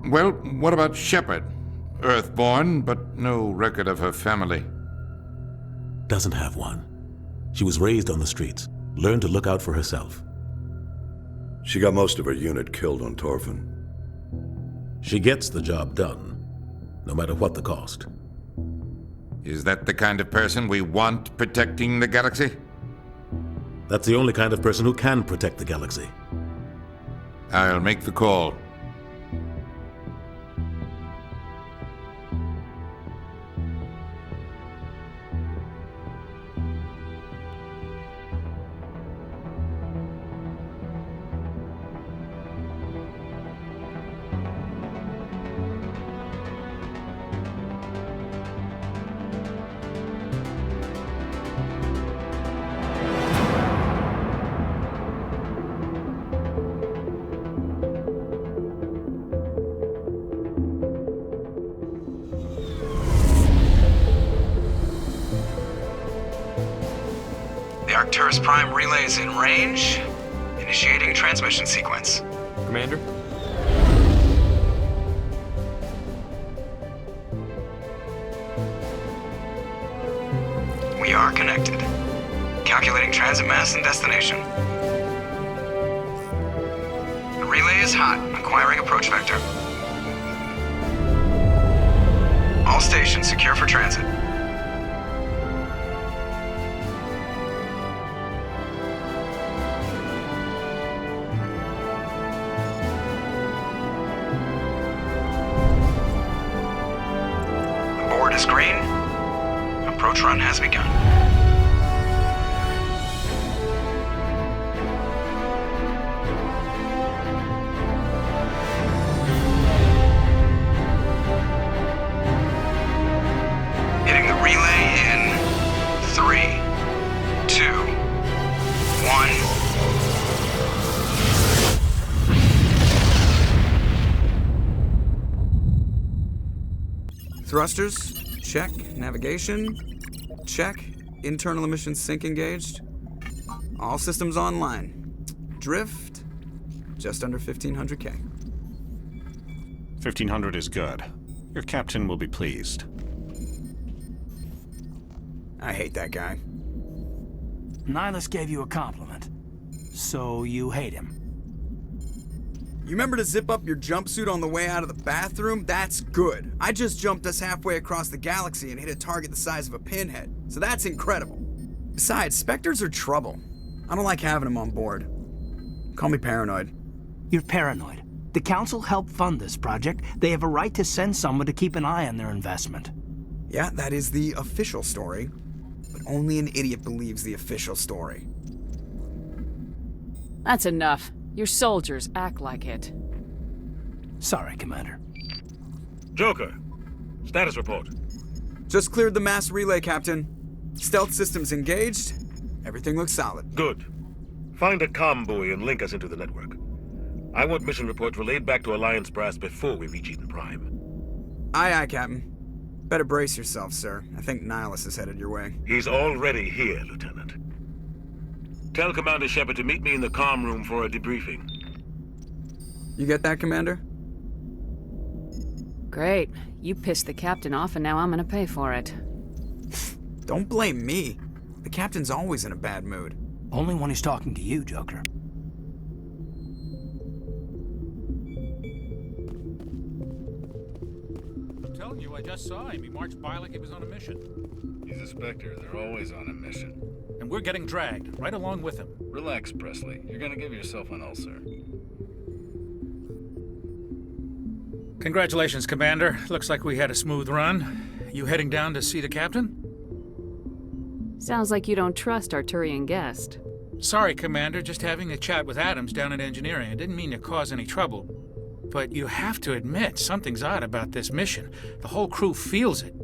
Well, what about Shepard? Earthborn, but no record of her family. Doesn't have one. She was raised on the streets, learned to look out for herself. She got most of her unit killed on Torfin. She gets the job done, no matter what the cost. Is that the kind of person we want protecting the galaxy? That's the only kind of person who can protect the galaxy. I'll make the call. Arcturus Prime relay is in range. Initiating transmission sequence. Commander? We are connected. Calculating transit mass and destination. The relay is hot. Acquiring approach vector. All stations secure for transit. Is green. Approach run has begun. Hitting the relay in 3, 2, 1. Thrusters. Check. Navigation. Check. Internal emissions sync engaged. All systems online. Drift. Just under 1,500K. 1,500 is good. Your captain will be pleased. I hate that guy. Nihilus gave you a compliment. So you hate him. You remember to zip up your jumpsuit on the way out of the bathroom? That's good. I just jumped us halfway across the galaxy and hit a target the size of a pinhead. So that's incredible. Besides, Spectres are trouble. I don't like having them on board. Call me paranoid. You're paranoid. The Council helped fund this project. They have a right to send someone to keep an eye on their investment. Yeah, that is the official story. But only an idiot believes the official story. That's enough. Your soldiers act like it. Sorry, Commander. Joker, status report. Just cleared the mass relay, Captain. Stealth systems engaged. Everything looks solid. Good. Find a comm buoy and link us into the network. I want mission reports relayed back to Alliance brass before we reach Eden Prime. Aye, aye, Captain. Better brace yourself, sir. I think Nihilus is headed your way. He's already here, Lieutenant. Tell Commander Shepard to meet me in the comm room for a debriefing. You get that, Commander? Great. You pissed the captain off and now I'm gonna pay for it. Don't blame me. The captain's always in a bad mood. Only when he's talking to you, Joker. I'm telling you, I just saw him. He marched by like he was on a mission. He's a Spectre. They're always on a mission. And we're getting dragged, right along with him. Relax, Presley. You're gonna give yourself an ulcer. Congratulations, Commander. Looks like we had a smooth run. You heading down to see the captain? Sounds like you don't trust Arturian guest. Sorry, Commander. Just having a chat with Adams down at engineering. I didn't mean to cause any trouble. But you have to admit, something's odd about this mission. The whole crew feels it.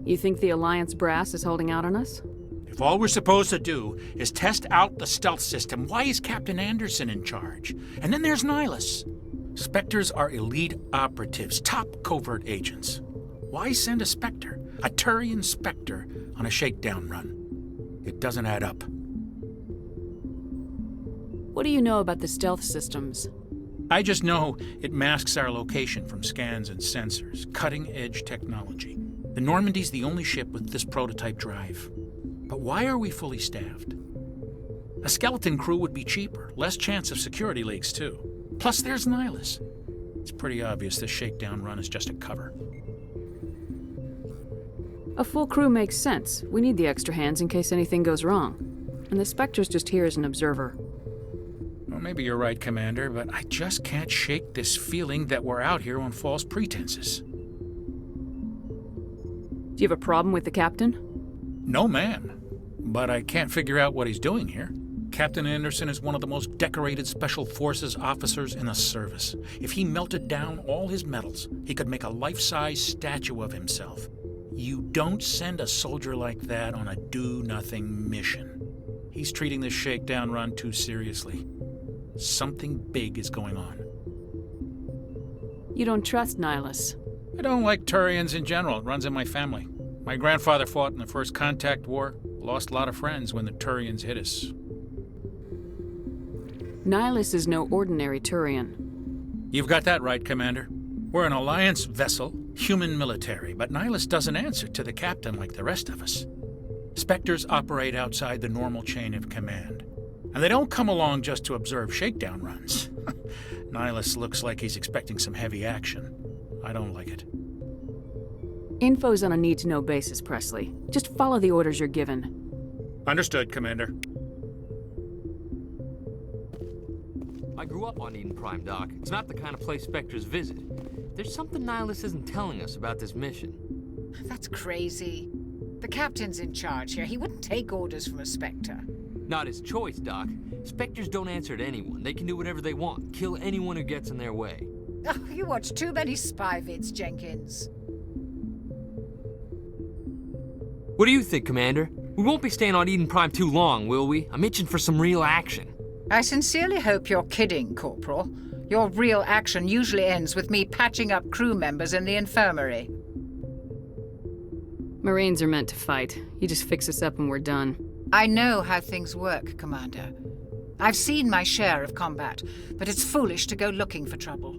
You think the Alliance brass is holding out on us? If all we're supposed to do is test out the stealth system, why is Captain Anderson in charge? And then there's Nihilus. Spectres are elite operatives, top covert agents. Why send a Spectre, a Turian Spectre, on a shakedown run? It doesn't add up. What do you know about the stealth systems? I just know it masks our location from scans and sensors. Cutting-edge technology. The Normandy's the only ship with this prototype drive. But why are we fully staffed? A skeleton crew would be cheaper, less chance of security leaks too. Plus there's Nihilus. It's pretty obvious this shakedown run is just a cover. A full crew makes sense. We need the extra hands in case anything goes wrong. And the Spectre's just here as an observer. Well, maybe you're right, Commander, but I just can't shake this feeling that we're out here on false pretenses. Do you have a problem with the captain? No, ma'am. But I can't figure out what he's doing here. Captain Anderson is one of the most decorated Special Forces officers in the service. If he melted down all his medals, he could make a life-size statue of himself. You don't send a soldier like that on a do-nothing mission. He's treating this shakedown run too seriously. Something big is going on. You don't trust Nihilus? I don't like Turians in general. It runs in my family. My grandfather fought in the First Contact War. Lost a lot of friends when the Turians hit us. Nihilus is no ordinary Turian. You've got that right, Commander. We're an Alliance vessel, human military, but Nihilus doesn't answer to the captain like the rest of us. Spectres operate outside the normal chain of command. And they don't come along just to observe shakedown runs. Nihilus looks like he's expecting some heavy action. I don't like it. Info's on a need-to-know basis, Presley. Just follow the orders you're given. Understood, Commander. I grew up on Eden Prime, Doc. It's not the kind of place Spectres visit. There's something Nihilus isn't telling us about this mission. That's crazy. The captain's in charge here. He wouldn't take orders from a Spectre. Not his choice, Doc. Spectres don't answer to anyone. They can do whatever they want. Kill anyone who gets in their way. Oh, you watch too many spy vids, Jenkins. What do you think, Commander? We won't be staying on Eden Prime too long, will we? I'm itching for some real action. I sincerely hope you're kidding, Corporal. Your real action usually ends with me patching up crew members in the infirmary. Marines are meant to fight. You just fix us up and we're done. I know how things work, Commander. I've seen my share of combat, but it's foolish to go looking for trouble.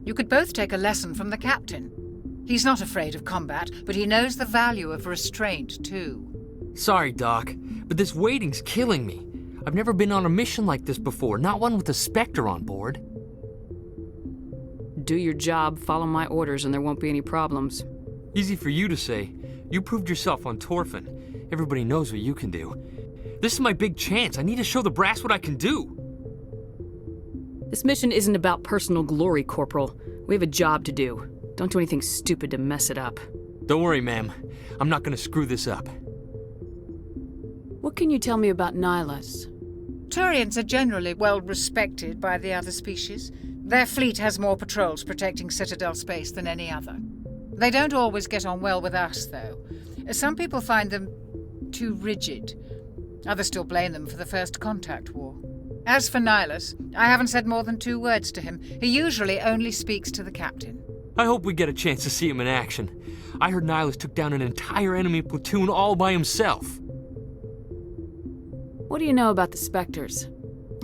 You could both take a lesson from the captain. He's not afraid of combat, but he knows the value of restraint, too. Sorry, Doc, but this waiting's killing me. I've never been on a mission like this before, not one with a Spectre on board. Do your job, follow my orders, and there won't be any problems. Easy for you to say. You proved yourself on Torfin. Everybody knows what you can do. This is my big chance. I need to show the brass what I can do. This mission isn't about personal glory, Corporal. We have a job to do. Don't do anything stupid to mess it up. Don't worry, ma'am. I'm not gonna screw this up. What can you tell me about Nihilus? Turians are generally well respected by the other species. Their fleet has more patrols protecting Citadel space than any other. They don't always get on well with us, though. Some people find them too rigid. Others still blame them for the First Contact War. As for Nihilus, I haven't said more than 2 words to him. He usually only speaks to the captain. I hope we get a chance to see him in action. I heard Nihilus took down an entire enemy platoon all by himself. What do you know about the Spectres?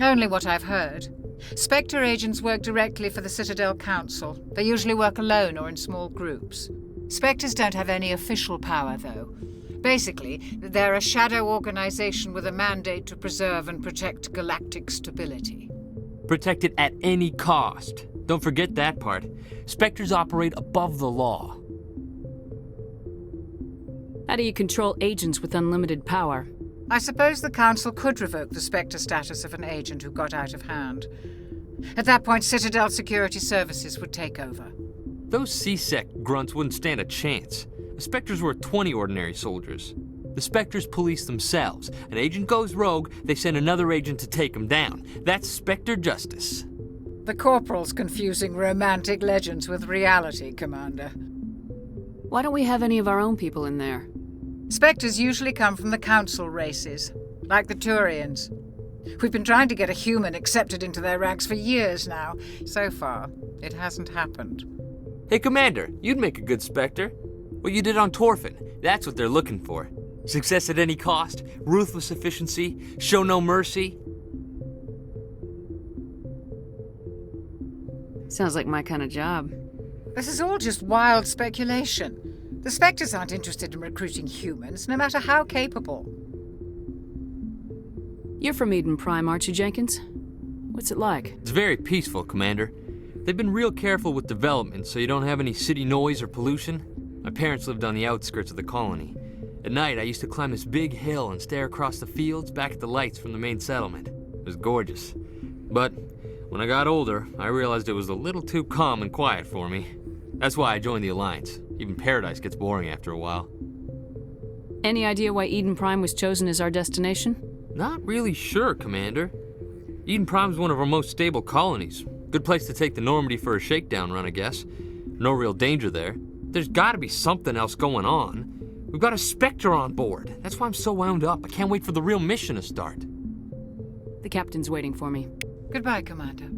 Only what I've heard. Spectre agents work directly for the Citadel Council. They usually work alone or in small groups. Spectres don't have any official power, though. Basically, they're a shadow organization with a mandate to preserve and protect galactic stability. Protect it at any cost. Don't forget that part. Spectres operate above the law. How do you control agents with unlimited power? I suppose the Council could revoke the Spectre status of an agent who got out of hand. At that point, Citadel Security Services would take over. Those C-Sec grunts wouldn't stand a chance. The Spectres were 20 ordinary soldiers. The Spectres police themselves. An agent goes rogue, they send another agent to take him down. That's Spectre justice. The Corporal's confusing romantic legends with reality, Commander. Why don't we have any of our own people in there? Spectres usually come from the Council races, like the Turians. We've been trying to get a human accepted into their ranks for years now. So far, it hasn't happened. Hey, Commander, you'd make a good Spectre. What you did on Torfin, that's what they're looking for. Success at any cost, ruthless efficiency, show no mercy. Sounds like my kind of job. This is all just wild speculation. The Spectres aren't interested in recruiting humans, no matter how capable. You're from Eden Prime, aren't you, Jenkins? What's it like? It's very peaceful, Commander. They've been real careful with development so you don't have any city noise or pollution. My parents lived on the outskirts of the colony. At night, I used to climb this big hill and stare across the fields back at the lights from the main settlement. It was gorgeous. But when I got older, I realized it was a little too calm and quiet for me. That's why I joined the Alliance. Even Paradise gets boring after a while. Any idea why Eden Prime was chosen as our destination? Not really sure, Commander. Eden Prime's one of our most stable colonies. Good place to take the Normandy for a shakedown run, I guess. No real danger there. There's gotta be something else going on. We've got a Spectre on board. That's why I'm so wound up. I can't wait for the real mission to start. The captain's waiting for me. Goodbye, Commander.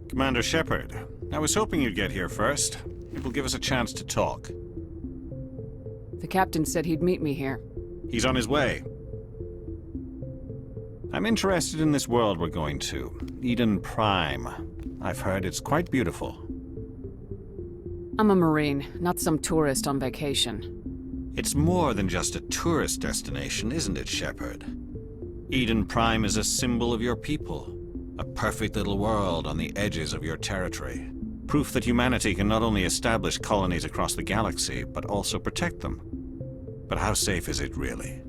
Commander Shepard, I was hoping you'd get here first. It will give us a chance to talk. The captain said he'd meet me here. He's on his way. I'm interested in this world we're going to, Eden Prime. I've heard it's quite beautiful. I'm a Marine, not some tourist on vacation. It's more than just a tourist destination, isn't it, Shepard? Eden Prime is a symbol of your people. A perfect little world on the edges of your territory. Proof that humanity can not only establish colonies across the galaxy, but also protect them. But how safe is it really?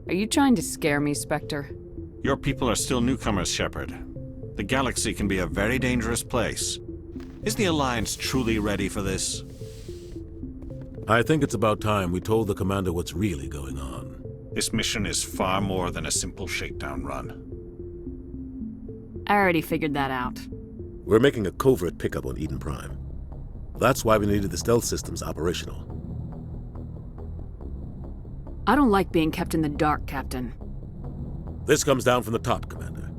Are you trying to scare me, Spectre? Your people are still newcomers, Shepard. The galaxy can be a very dangerous place. Is the Alliance truly ready for this? I think it's about time we told the commander what's really going on. This mission is far more than a simple shakedown run. I already figured that out. We're making a covert pickup on Eden Prime. That's why we needed the stealth systems operational. I don't like being kept in the dark, Captain. This comes down from the top, Commander.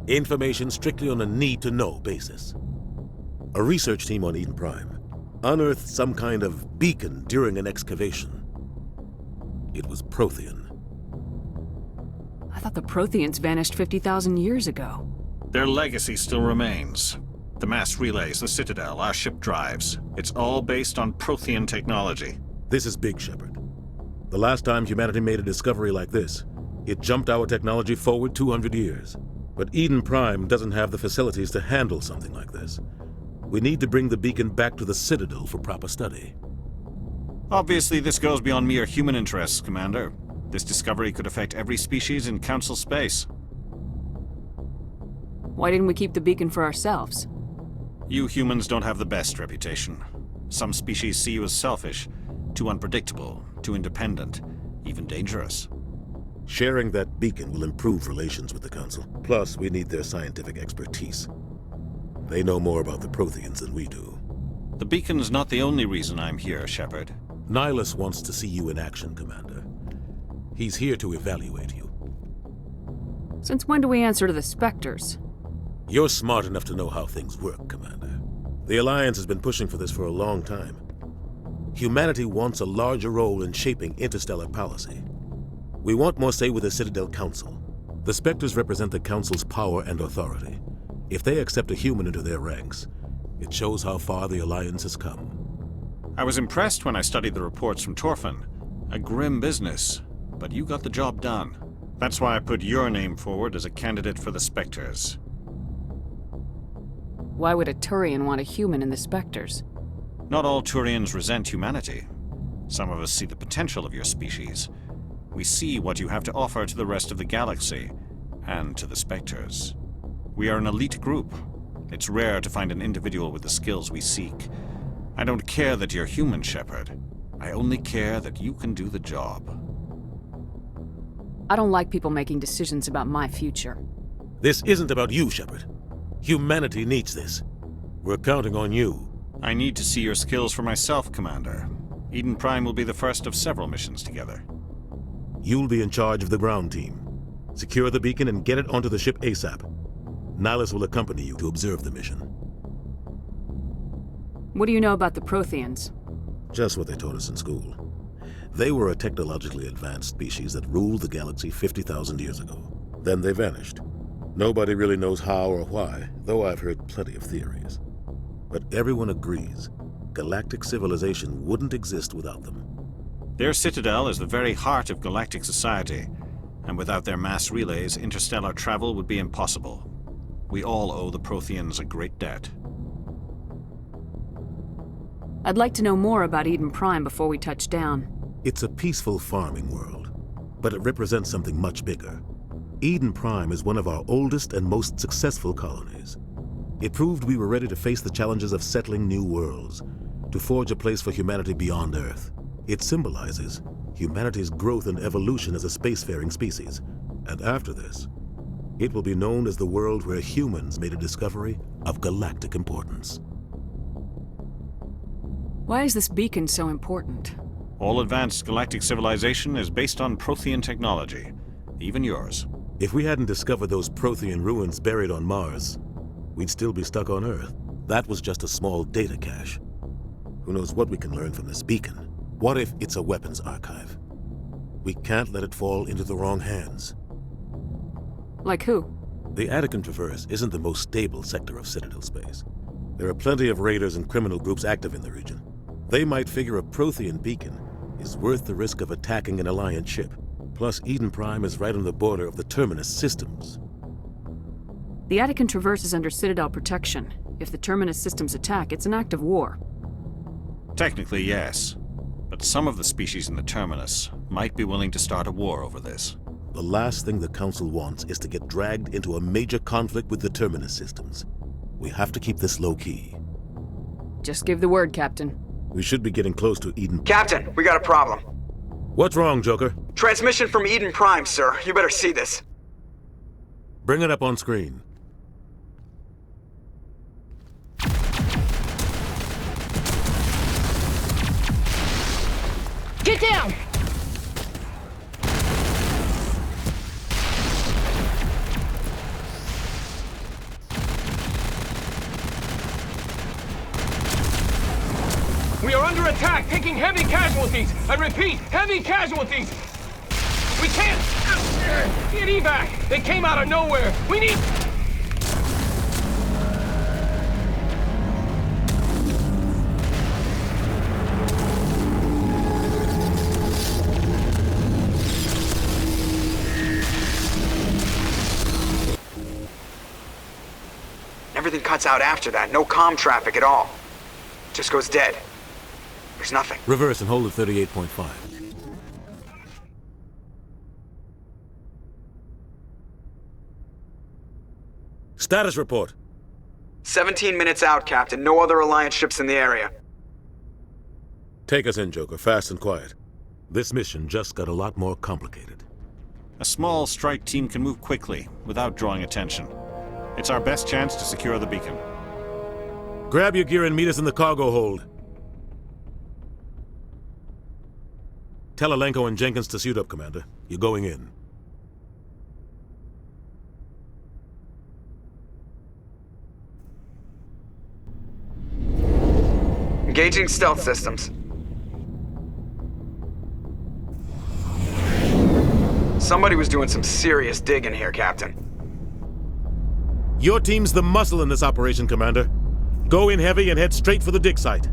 Information strictly on a need-to-know basis. A research team on Eden Prime unearthed some kind of beacon during an excavation. It was Prothean. I thought the Protheans vanished 50,000 years ago. Their legacy still remains. The mass relays, the Citadel, our ship drives. It's all based on Prothean technology. This is big, Shepard. The last time humanity made a discovery like this, it jumped our technology forward 200 years. But Eden Prime doesn't have the facilities to handle something like this. We need to bring the beacon back to the Citadel for proper study. Obviously, this goes beyond mere human interests, Commander. This discovery could affect every species in Council space. Why didn't we keep the beacon for ourselves? You humans don't have the best reputation. Some species see you as selfish, too unpredictable, too independent, even dangerous. Sharing that beacon will improve relations with the Council. Plus, we need their scientific expertise. They know more about the Protheans than we do. The beacon's not the only reason I'm here, Shepard. Nihilus wants to see you in action, Commander. He's here to evaluate you. Since when do we answer to the Spectres? You're smart enough to know how things work, Commander. The Alliance has been pushing for this for a long time. Humanity wants a larger role in shaping interstellar policy. We want more say with the Citadel Council. The Spectres represent the Council's power and authority. If they accept a human into their ranks, it shows how far the Alliance has come. I was impressed when I studied the reports from Torfin. A grim business, but you got the job done. That's why I put your name forward as a candidate for the Spectres. Why would a Turian want a human in the Spectres? Not all Turians resent humanity. Some of us see the potential of your species. We see what you have to offer to the rest of the galaxy, and to the Spectres. We are an elite group. It's rare to find an individual with the skills we seek. I don't care that you're human, Shepard. I only care that you can do the job. I don't like people making decisions about my future. This isn't about you, Shepard. Humanity needs this. We're counting on you. I need to see your skills for myself, Commander. Eden Prime will be the first of several missions together. You'll be in charge of the ground team. Secure the beacon and get it onto the ship ASAP. Nihilus will accompany you to observe the mission. What do you know about the Protheans? Just what they taught us in school. They were a technologically advanced species that ruled the galaxy 50,000 years ago. Then they vanished. Nobody really knows how or why, though I've heard plenty of theories. But everyone agrees galactic civilization wouldn't exist without them. Their citadel is the very heart of galactic society, and without their mass relays, interstellar travel would be impossible. We all owe the Protheans a great debt. I'd like to know more about Eden Prime before we touch down. It's a peaceful farming world, but it represents something much bigger. Eden Prime is one of our oldest and most successful colonies. It proved we were ready to face the challenges of settling new worlds, to forge a place for humanity beyond Earth. It symbolizes humanity's growth and evolution as a spacefaring species. And after this, it will be known as the world where humans made a discovery of galactic importance. Why is this beacon so important? All advanced galactic civilization is based on Prothean technology, even yours. If we hadn't discovered those Prothean ruins buried on Mars, we'd still be stuck on Earth. That was just a small data cache. Who knows what we can learn from this beacon? What if it's a weapons archive? We can't let it fall into the wrong hands. Like who? The Attican Traverse isn't the most stable sector of Citadel space. There are plenty of raiders and criminal groups active in the region. They might figure a Prothean beacon is worth the risk of attacking an Alliance ship. Plus, Eden Prime is right on the border of the Terminus systems. The Attican Traverse is under Citadel protection. If the Terminus systems attack, it's an act of war. Technically, yes. But some of the species in the Terminus might be willing to start a war over this. The last thing the Council wants is to get dragged into a major conflict with the Terminus systems. We have to keep this low-key. Just give the word, Captain. We should be getting close to Eden. Captain, we got a problem. What's wrong, Joker? Transmission from Eden Prime, sir. You better see this. Bring it up on screen. Get down! We are under attack, taking heavy casualties. I repeat, heavy casualties. We can't get evac. They came out of nowhere. We need... Everything cuts out after that. No comm traffic at all. Just goes dead. There's nothing. Reverse and hold at 38.5. Status report. 17 minutes out, Captain. No other Alliance ships in the area. Take us in, Joker, fast and quiet. This mission just got a lot more complicated. A small strike team can move quickly, without drawing attention. It's our best chance to secure the beacon. Grab your gear and meet us in the cargo hold. Tell Alenko and Jenkins to suit up, Commander. You're going in. Engaging stealth systems. Somebody was doing some serious digging here, Captain. Your team's the muscle in this operation, Commander. Go in heavy and head straight for the dig site.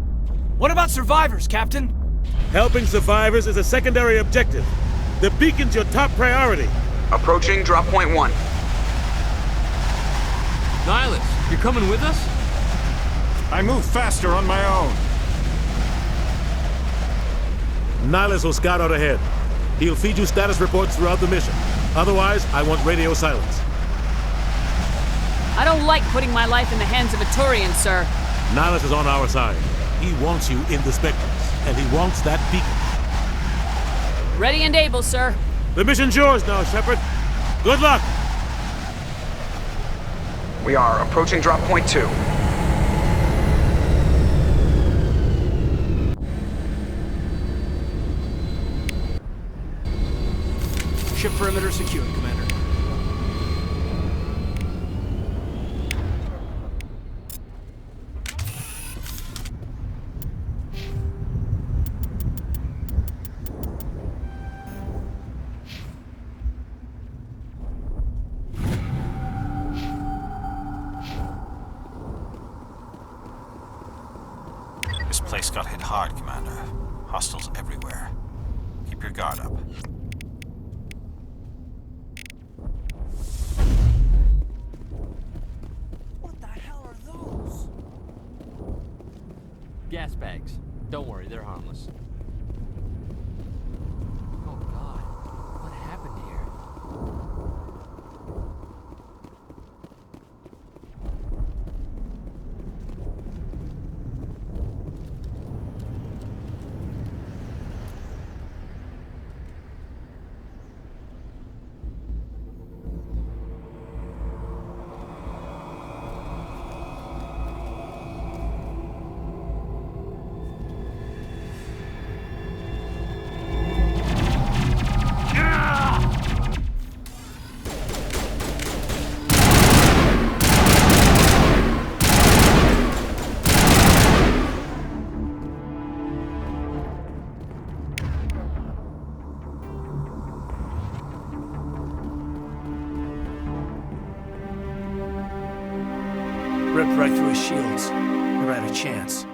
What about survivors, Captain? Helping survivors is a secondary objective. The beacon's your top priority. Approaching drop point 1. Nihilus, you're coming with us? I move faster on my own. Nihilus will scout out ahead. He'll feed you status reports throughout the mission. Otherwise, I want radio silence. I don't like putting my life in the hands of a Turian, sir. Nihilus is on our side. He wants you in the Spectres, and he wants that beacon. Ready and able, sir. The mission's yours now, Shepard. Good luck! We are approaching drop point 2. Ship perimeter secured, Commander. place got hit hard, Commander. Hostiles everywhere. Keep your guard up. What the hell are those? Gas bags. Don't worry, they're harmless. Oh God, what happened here? Ripped right through his shields. Never had a chance.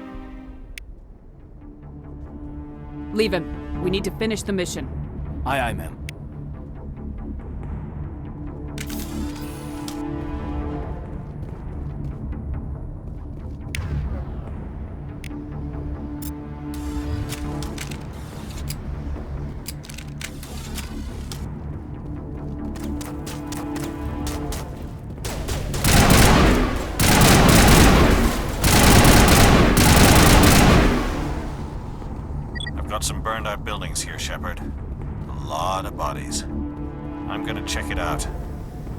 Leave him. We need to finish the mission. Aye, aye, ma'am. Got some burned out buildings here, Shepard. A lot of bodies. I'm gonna check it out.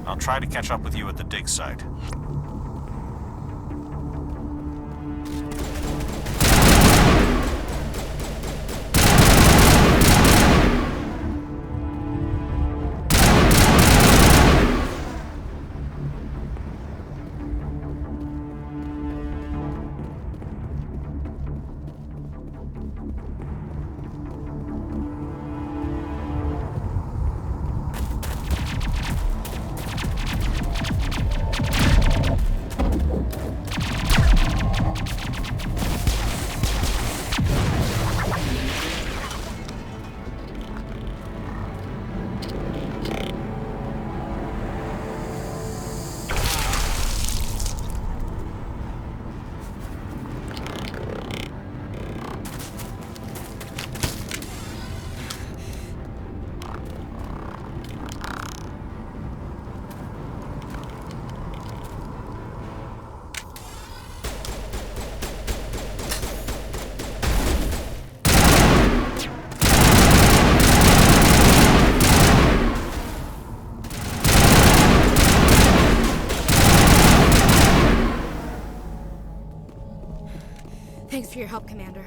I'll try to catch up with you at the dig site. Thanks for your help, Commander.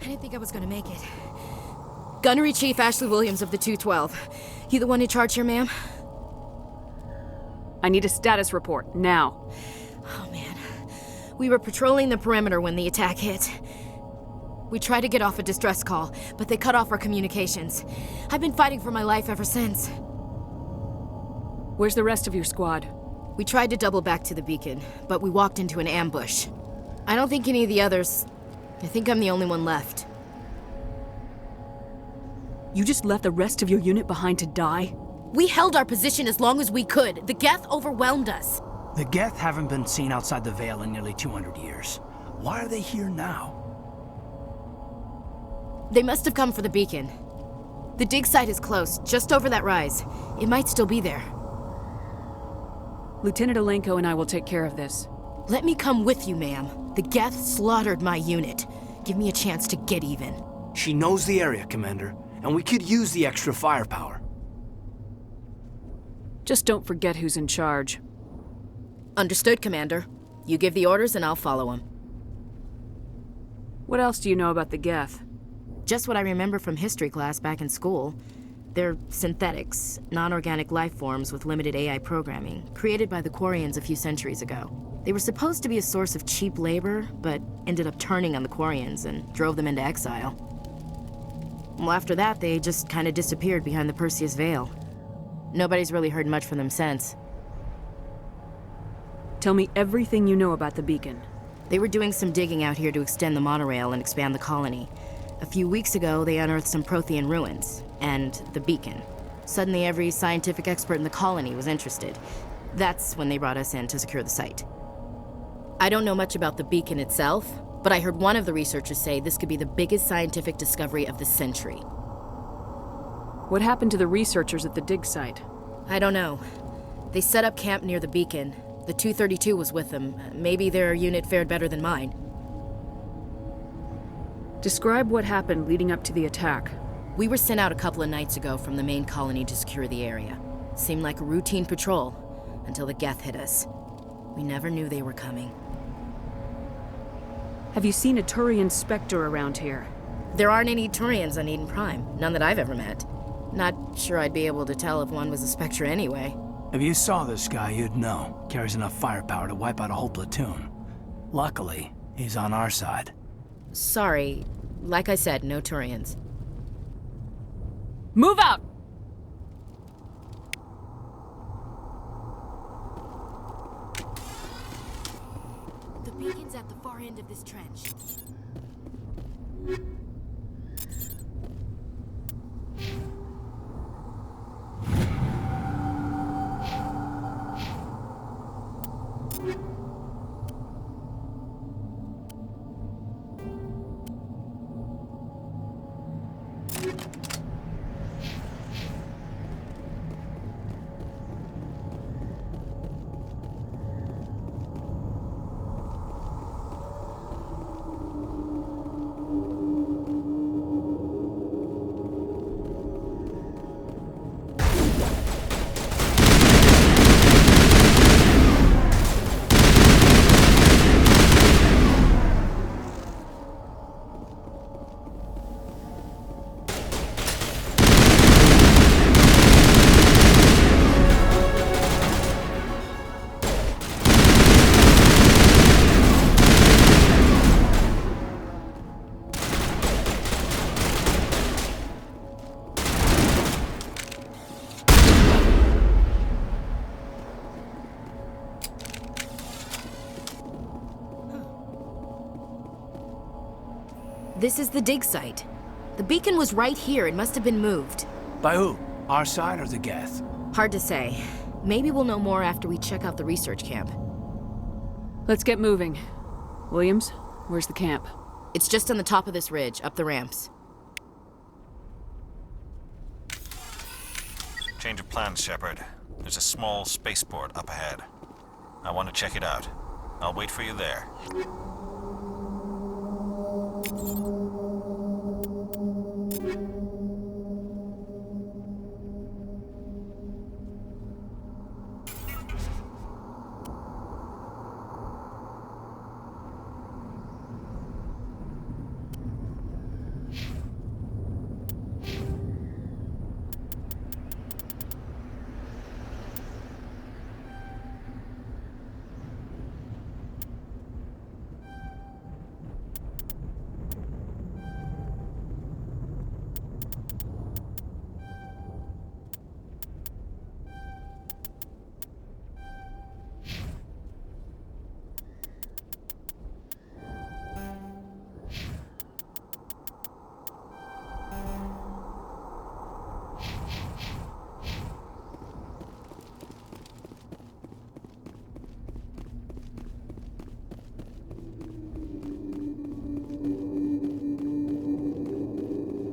I didn't think I was gonna make it. Gunnery Chief Ashley Williams of the 212. You the one in charge here, ma'am? I need a status report, now. Oh, man. We were patrolling the perimeter when the attack hit. We tried to get off a distress call, but they cut off our communications. I've been fighting for my life ever since. Where's the rest of your squad? We tried to double back to the beacon, but we walked into an ambush. I don't think any of the others... I think I'm the only one left. You just left the rest of your unit behind to die? We held our position as long as we could. The Geth overwhelmed us. The Geth haven't been seen outside the Veil in nearly 200 years. Why are they here now? They must have come for the beacon. The dig site is close, just over that rise. It might still be there. Lieutenant Alenko and I will take care of this. Let me come with you, ma'am. The Geth slaughtered my unit. Give me a chance to get even. She knows the area, Commander, and we could use the extra firepower. Just don't forget who's in charge. Understood, Commander. You give the orders and I'll follow them. What else do you know about the Geth? Just what I remember from history class back in school. They're synthetics, non-organic life forms with limited AI programming, created by the Quarians a few centuries ago. They were supposed to be a source of cheap labor, but ended up turning on the Quarians and drove them into exile. Well, after that, they just kind of disappeared behind the Perseus Veil. Nobody's really heard much from them since. Tell me everything you know about the beacon. They were doing some digging out here to extend the monorail and expand the colony. A few weeks ago, they unearthed some Prothean ruins, and the beacon. Suddenly, every scientific expert in the colony was interested. That's when they brought us in to secure the site. I don't know much about the beacon itself, but I heard one of the researchers say this could be the biggest scientific discovery of the century. What happened to the researchers at the dig site? I don't know. They set up camp near the beacon. The 232 was with them. Maybe their unit fared better than mine. Describe what happened leading up to the attack. We were sent out a couple of nights ago from the main colony to secure the area. Seemed like a routine patrol, until the Geth hit us. We never knew they were coming. Have you seen a Turian Spectre around here? There aren't any Turians on Eden Prime. None that I've ever met. Not sure I'd be able to tell if one was a Spectre anyway. If you saw this guy, you'd know. Carries enough firepower to wipe out a whole platoon. Luckily, he's on our side. Sorry. Like I said, no Turians. Move out! The beacon's at the far end of this trench. This is the dig site. The beacon was right here. It must have been moved. By who? Our side or the Geth? Hard to say. Maybe we'll know more after we check out the research camp. Let's get moving. Williams, where's the camp? It's just on the top of this ridge, up the ramps. Change of plans, Shepard. There's a small spaceport up ahead. I want to check it out. I'll wait for you there.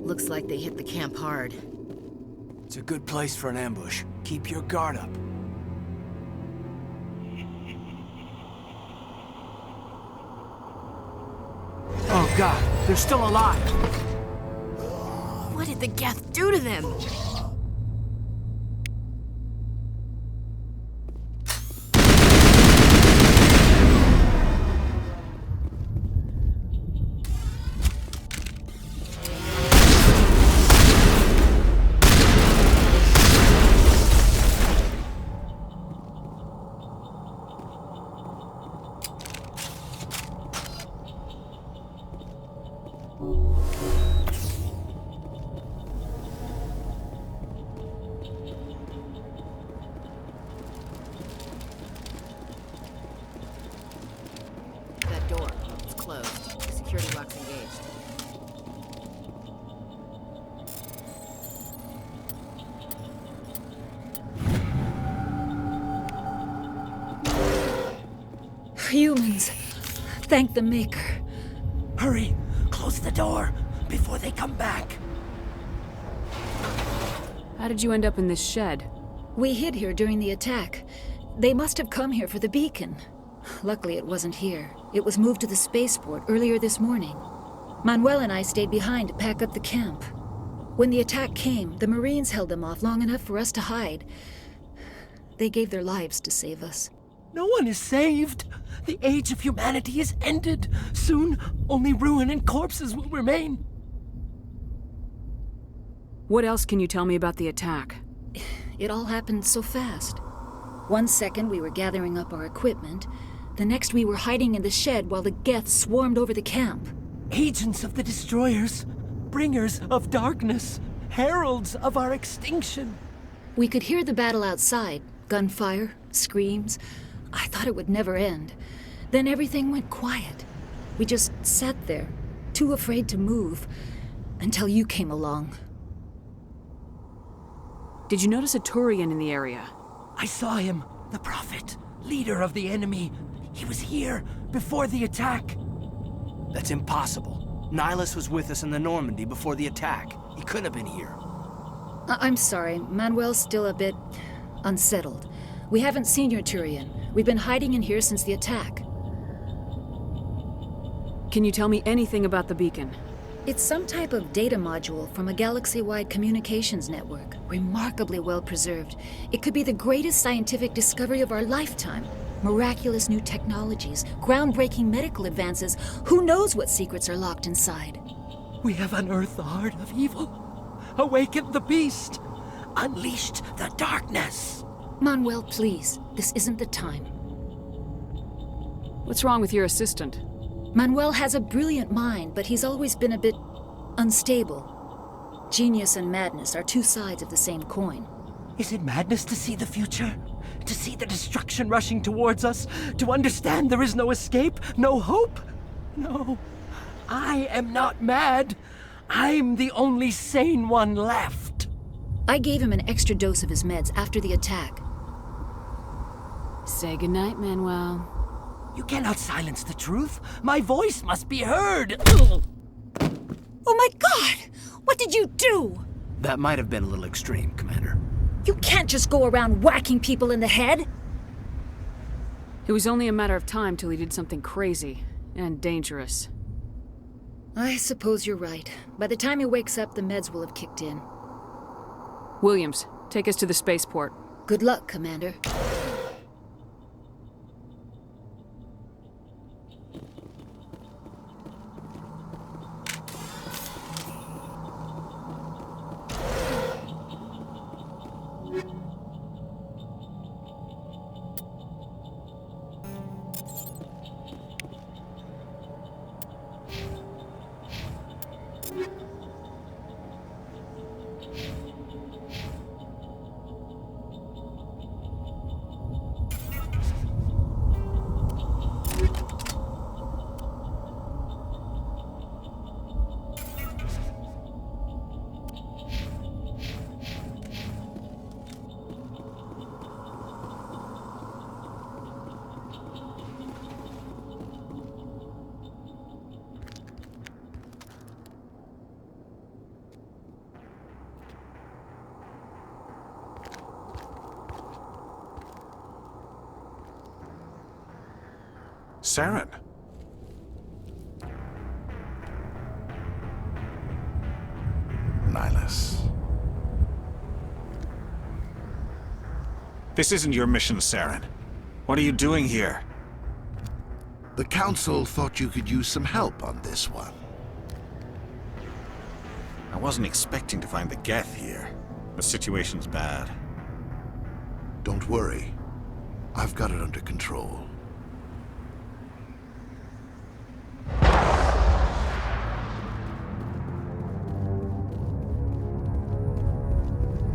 Looks like they hit the camp hard. It's a good place for an ambush. Keep your guard up. Oh God, they're still alive! What did the Geth do to them? That door. security locks engaged. Humans. Thank the Maker. Hurry! Close the door before they come back. How did you end up in this shed? We hid here during the attack. They must have come here for the beacon. Luckily, it wasn't here. It was moved to the spaceport earlier this morning. Manuel and I stayed behind to pack up the camp. When the attack came, the Marines held them off long enough for us to hide. They gave their lives to save us. No one is saved. The age of humanity is ended. Soon, only ruin and corpses will remain. What else can you tell me about the attack? It all happened so fast. 1 second we were gathering up our equipment. The next we were hiding in the shed while the Geth swarmed over the camp. Agents of the Destroyers, bringers of darkness, heralds of our extinction. We could hear the battle outside. Gunfire, screams. I thought it would never end. Then everything went quiet. We just sat there, too afraid to move, until you came along. Did you notice a Turian in the area? I saw him, the Prophet, leader of the enemy. He was here before the attack. That's impossible. Nihilus was with us in the Normandy before the attack. He couldn't have been here. I'm sorry, Manuel's still a bit unsettled. We haven't seen your Turian. We've been hiding in here since the attack. Can you tell me anything about the beacon? It's some type of data module from a galaxy-wide communications network, remarkably well preserved. It could be the greatest scientific discovery of our lifetime. Miraculous new technologies, groundbreaking medical advances. Who knows what secrets are locked inside? We have unearthed the heart of evil, awakened the beast, unleashed the darkness. Manuel, please, this isn't the time. What's wrong with your assistant? Manuel has a brilliant mind, but he's always been a bit unstable. Genius and madness are two sides of the same coin. Is it madness to see the future? To see the destruction rushing towards us? To understand there is no escape? No hope? No. I am not mad. I'm the only sane one left. I gave him an extra dose of his meds after the attack. Say goodnight, Manuel. You cannot silence the truth. My voice must be heard. Oh my God! What did you do? That might have been a little extreme, Commander. You can't just go around whacking people in the head. It was only a matter of time till he did something crazy and dangerous. I suppose you're right. By the time he wakes up, the meds will have kicked in. Williams, take us to the spaceport. Good luck, Commander. Saren. Nihilus. This isn't your mission, Saren. What are you doing here? The Council thought you could use some help on this one. I wasn't expecting to find the Geth here. The situation's bad. Don't worry. I've got it under control.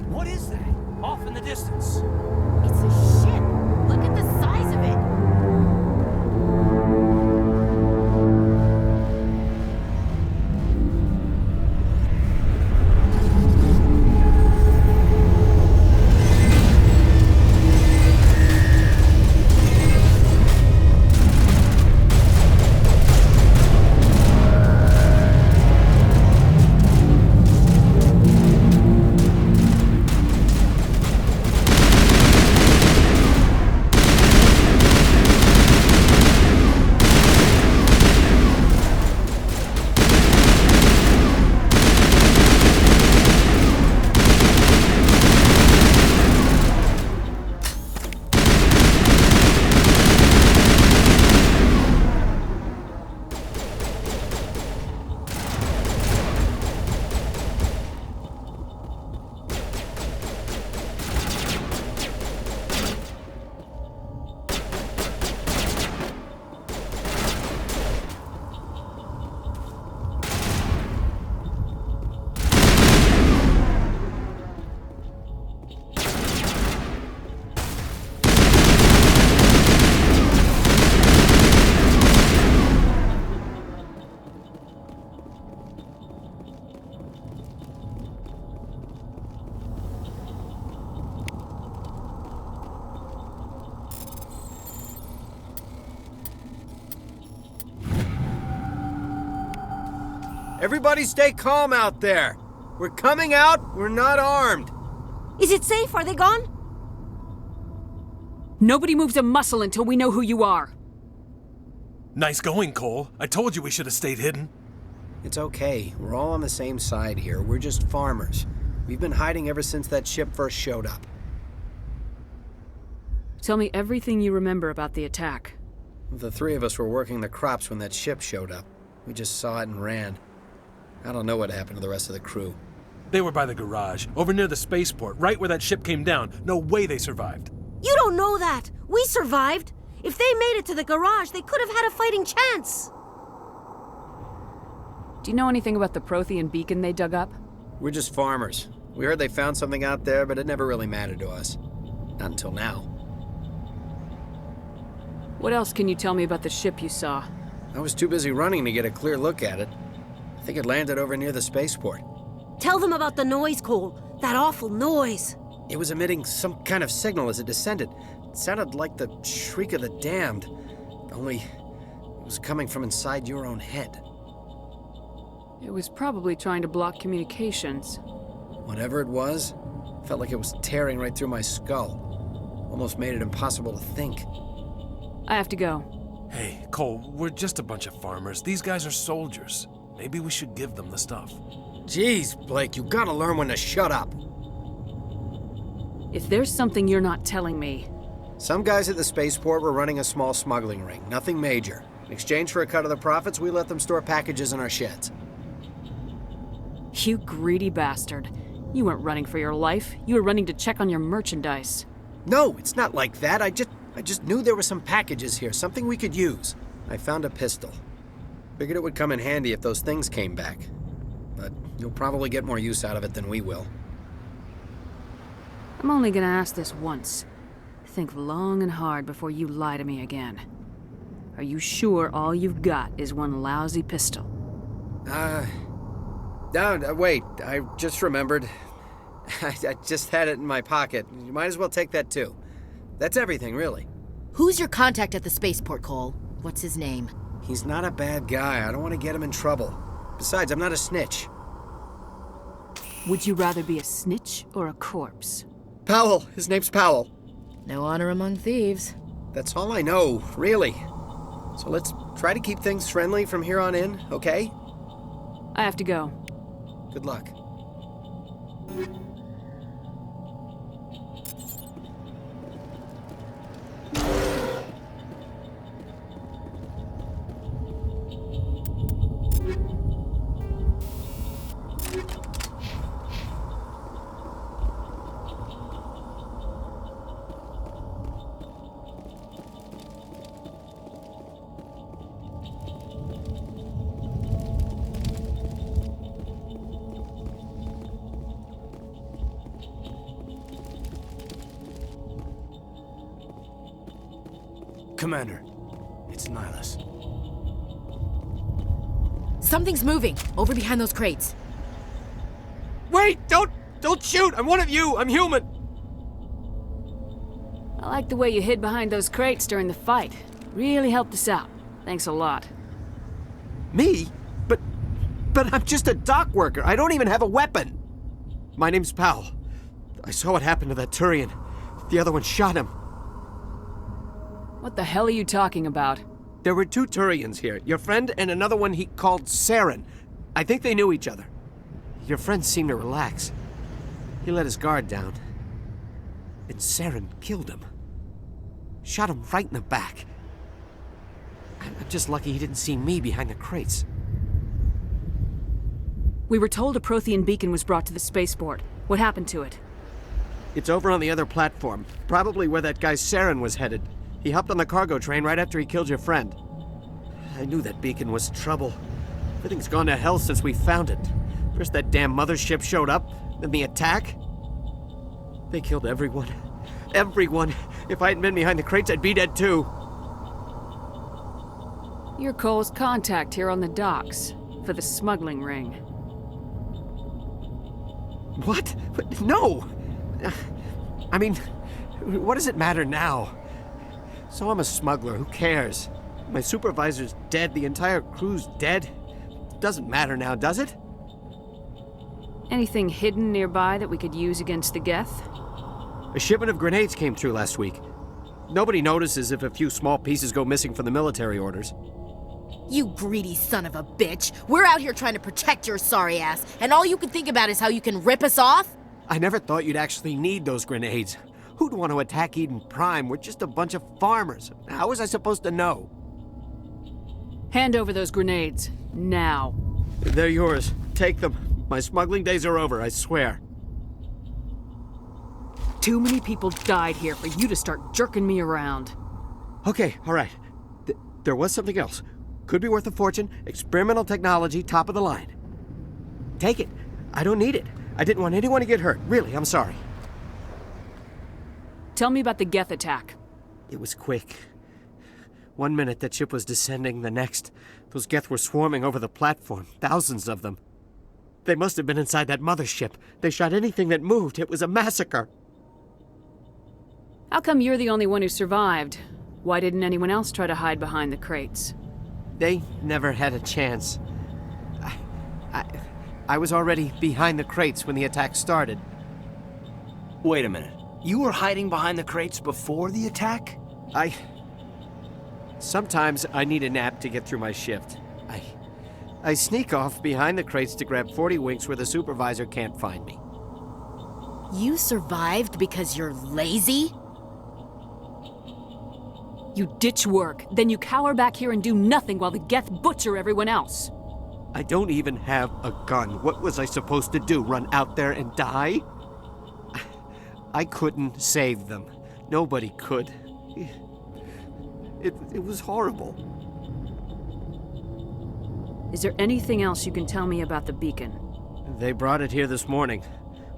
What is that? Off in the distance. It's a ship. Look at the size of it. Everybody stay calm out there. We're coming out, we're not armed. Is it safe? Are they gone? Nobody moves a muscle until we know who you are. Nice going, Cole. I told you we should have stayed hidden. It's okay. We're all on the same side here. We're just farmers. We've been hiding ever since that ship first showed up. Tell me everything you remember about the attack. The three of us were working the crops when that ship showed up. We just saw it and ran. I don't know what happened to the rest of the crew. They were by the garage, over near the spaceport, right where that ship came down. No way they survived. You don't know that. We survived. If they made it to the garage, they could have had a fighting chance. Do you know anything about the Prothean beacon they dug up? We're just farmers. We heard they found something out there, but it never really mattered to us. Not until now. What else can you tell me about the ship you saw? I was too busy running to get a clear look at it. I think it landed over near the spaceport. Tell them about the noise, Cole. That awful noise. It was emitting some kind of signal as it descended. It sounded like the shriek of the damned, only it was coming from inside your own head. It was probably trying to block communications. Whatever it was, felt like it was tearing right through my skull. Almost made it impossible to think. I have to go. Hey, Cole, we're just a bunch of farmers. These guys are soldiers. Maybe we should give them the stuff. Jeez, Blake, you gotta learn when to shut up. If there's something you're not telling me... Some guys at the spaceport were running a small smuggling ring, nothing major. In exchange for a cut of the profits, we let them store packages in our sheds. You greedy bastard. You weren't running for your life. You were running to check on your merchandise. No, it's not like that. I just knew there were some packages here, something we could use. I found a pistol. Figured it would come in handy if those things came back. But you'll probably get more use out of it than we will. I'm only gonna ask this once. Think long and hard before you lie to me again. Are you sure all you've got is one lousy pistol? Wait, I just remembered. I just had it in my pocket. You might as well take that too. That's everything, really. Who's your contact at the spaceport, Cole? What's his name? He's not a bad guy. I don't want to get him in trouble. Besides, I'm not a snitch. Would you rather be a snitch or a corpse? Powell. His name's Powell. No honor among thieves. That's all I know, really. So let's try to keep things friendly from here on in, okay? I have to go. Good luck. Commander, it's Nihilus. Something's moving, over behind those crates. Wait! Don't shoot! I'm one of you! I'm human! I like the way you hid behind those crates during the fight. Really helped us out. Thanks a lot. Me? But I'm just a dock worker. I don't even have a weapon. My name's Powell. I saw what happened to that Turian. The other one shot him. What the hell are you talking about? There were two Turians here. Your friend and another one he called Saren. I think they knew each other. Your friend seemed to relax. He let his guard down. And Saren killed him. Shot him right in the back. I'm just lucky he didn't see me behind the crates. We were told a Prothean beacon was brought to the spaceport. What happened to it? It's over on the other platform. Probably where that guy Saren was headed. He hopped on the cargo train right after he killed your friend. I knew that beacon was trouble. Everything's gone to hell since we found it. First that damn mothership showed up, then the attack. They killed everyone. Everyone. If I hadn't been behind the crates, I'd be dead too. You're Cole's contact here on the docks, for the smuggling ring. What? No! I mean, what does it matter now? So I'm a smuggler, who cares? My supervisor's dead, the entire crew's dead. Doesn't matter now, does it? Anything hidden nearby that we could use against the Geth? A shipment of grenades came through last week. Nobody notices if a few small pieces go missing from the military orders. You greedy son of a bitch. We're out here trying to protect your sorry ass, and all you can think about is how you can rip us off? I never thought you'd actually need those grenades. Who'd want to attack Eden Prime? We're just a bunch of farmers. How was I supposed to know? Hand over those grenades. Now. They're yours. Take them. My smuggling days are over, I swear. Too many people died here for you to start jerking me around. Okay, all right. There was something else. Could be worth a fortune. Experimental technology, top of the line. Take it. I don't need it. I didn't want anyone to get hurt. Really, I'm sorry. Tell me about the Geth attack. It was quick. 1 minute that ship was descending, the next, those Geth were swarming over the platform. Thousands of them. They must have been inside that mothership. They shot anything that moved. It was a massacre. How come you're the only one who survived? Why didn't anyone else try to hide behind the crates? They never had a chance. I was already behind the crates when the attack started. Wait a minute. You were hiding behind the crates before the attack? Sometimes I need a nap to get through my shift. I sneak off behind the crates to grab 40 winks where the supervisor can't find me. You survived because you're lazy? You ditch work, then you cower back here and do nothing while the Geth butcher everyone else. I don't even have a gun. What was I supposed to do? Run out there and die? I couldn't save them. Nobody could. It was horrible. Is there anything else you can tell me about the beacon? They brought it here this morning.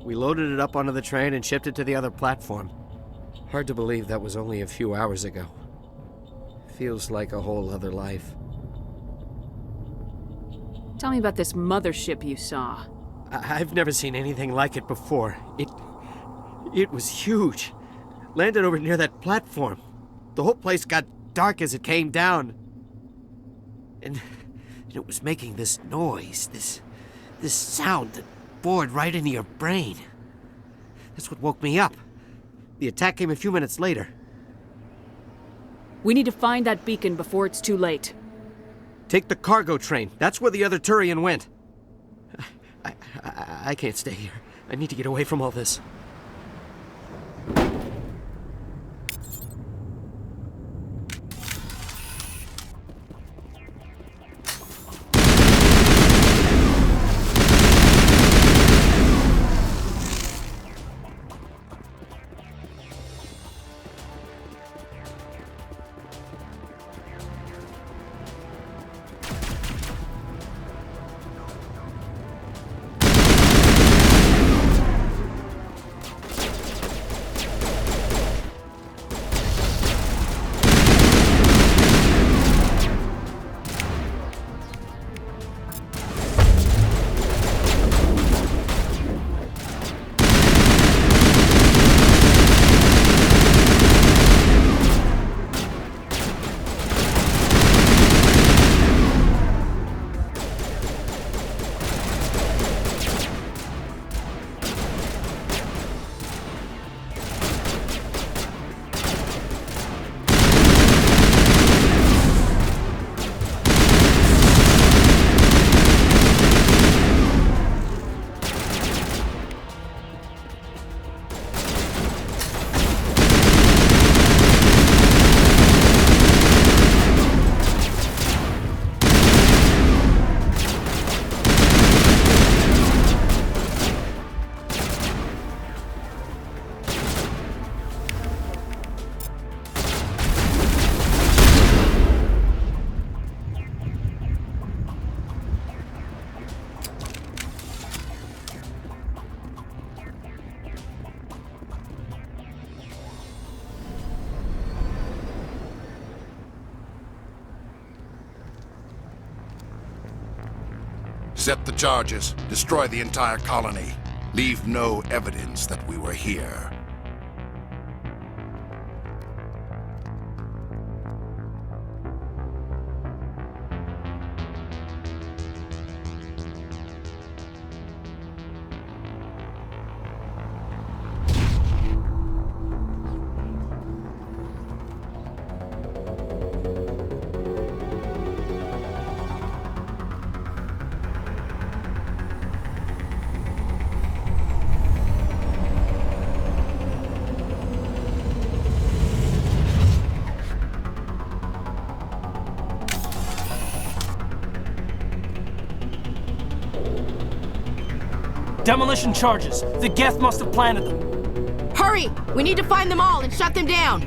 We loaded it up onto the train and shipped it to the other platform. Hard to believe that was only a few hours ago. Feels like a whole other life. Tell me about this mothership you saw. I've never seen anything like it before. It was huge. Landed over near that platform. The whole place got dark as it came down. And it was making this noise, this sound that bored right into your brain. That's what woke me up. The attack came a few minutes later. We need to find that beacon before it's too late. Take the cargo train. That's where the other Turian went. I can't stay here. I need to get away from all this. Set the charges. Destroy the entire colony. Leave no evidence that we were here. Demolition charges. The Geth must have planted them. Hurry! We need to find them all and shut them down!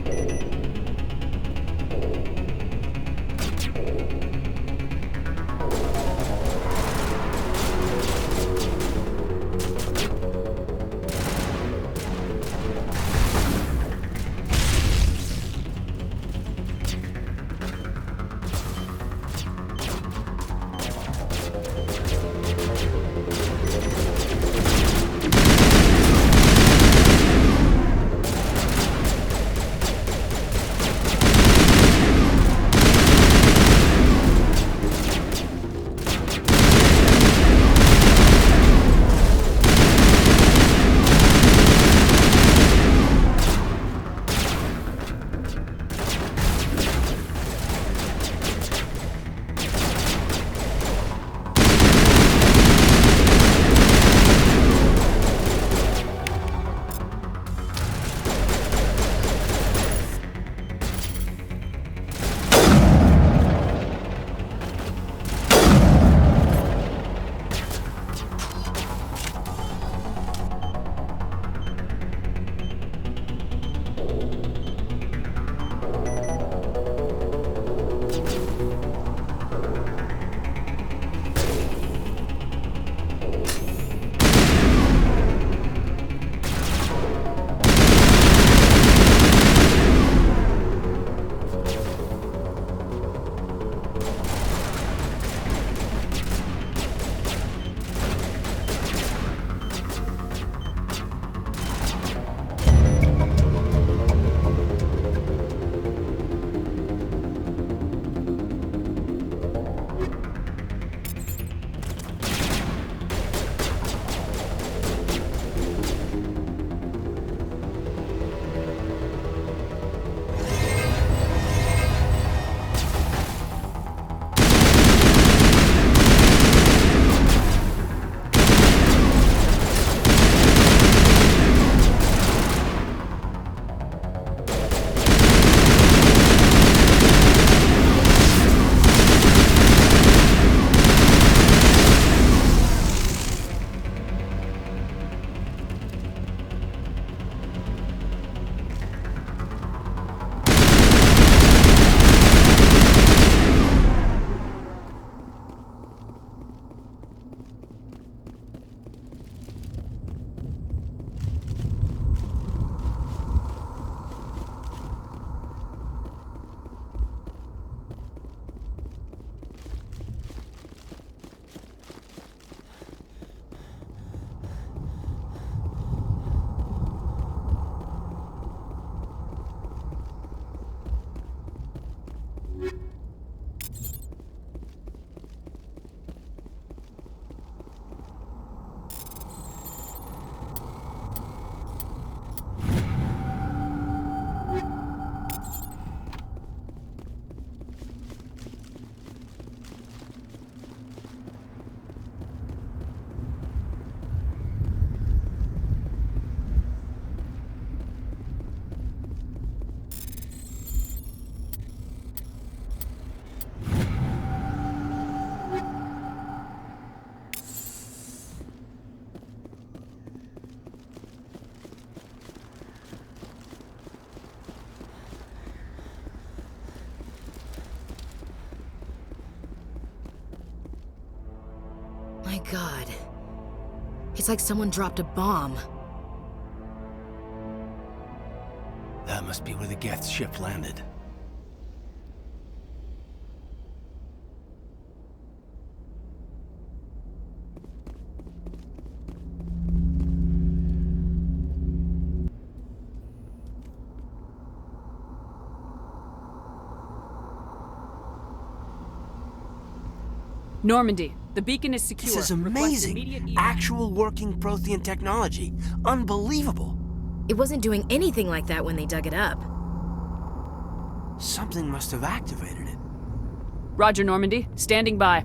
My God. It's like someone dropped a bomb. That must be where the Geth ship landed. Normandy, the beacon is secure. This is Request amazing. immediate evac. Actual working Prothean technology. Unbelievable. It wasn't doing anything like that when they dug it up. Something must have activated it. Roger, Normandy. Standing by.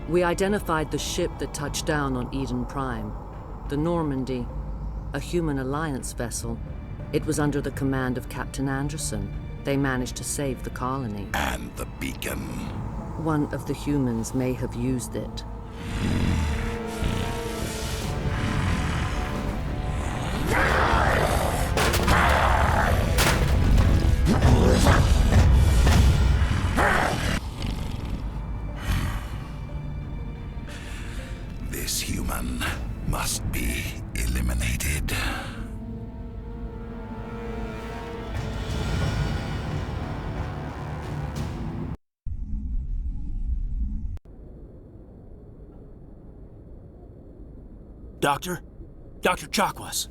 We identified the ship that touched down on Eden Prime. The Normandy, a human alliance vessel. It was under the command of Captain Anderson. They managed to save the colony. And the beacon. One of the humans may have used it. This human must be eliminated. Doctor? Dr. Chakwas.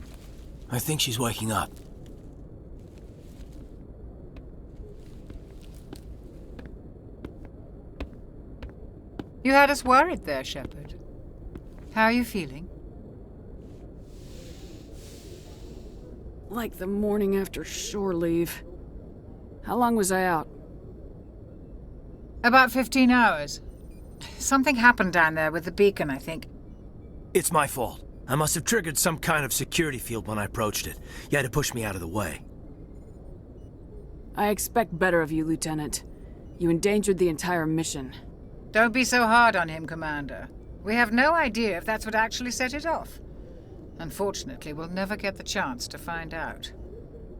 I think she's waking up. You had us worried there, Shepard. How are you feeling? Like the morning after shore leave. How long was I out? About 15 hours. Something happened down there with the beacon, I think. It's my fault. I must have triggered some kind of security field when I approached it. You had to push me out of the way. I expect better of you, Lieutenant. You endangered the entire mission. Don't be so hard on him, Commander. We have no idea if that's what actually set it off. Unfortunately, we'll never get the chance to find out.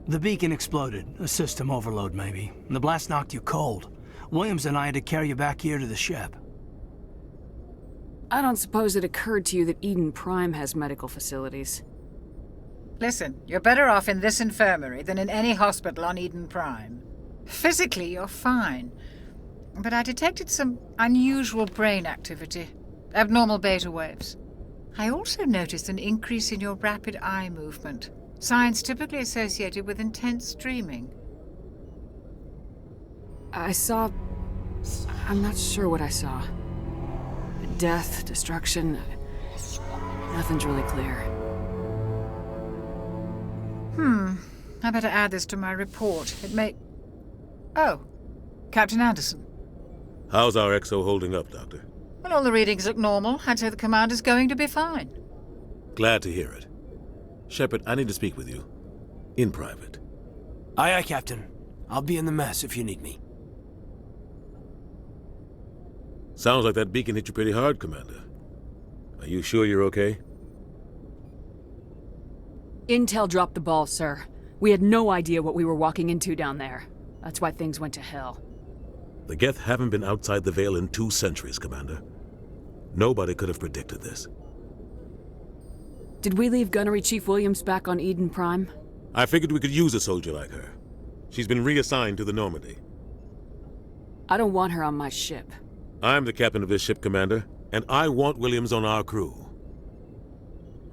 The beacon exploded. A system overload, maybe. The blast knocked you cold. Williams and I had to carry you back here to the ship. I don't suppose it occurred to you that Eden Prime has medical facilities. Listen, you're better off in this infirmary than in any hospital on Eden Prime. Physically, you're fine. But I detected some unusual brain activity. Abnormal beta waves. I also noticed an increase in your rapid eye movement. Signs typically associated with intense dreaming. I'm not sure what I saw. Death, destruction. Nothing's really clear. I better add this to my report. It may... Oh, Captain Anderson. How's our XO holding up, Doctor? Well, all the readings look normal. I'd say the commander's going to be fine. Glad to hear it. Shepard, I need to speak with you. In private. Aye, aye, Captain. I'll be in the mess if you need me. Sounds like that beacon hit you pretty hard, Commander. Are you sure you're okay? Intel dropped the ball, sir. We had no idea what we were walking into down there. That's why things went to hell. The Geth haven't been outside the Veil in 2 centuries, Commander. Nobody could have predicted this. Did we leave Gunnery Chief Williams back on Eden Prime? I figured we could use a soldier like her. She's been reassigned to the Normandy. I don't want her on my ship. I'm the captain of this ship, Commander, and I want Williams on our crew.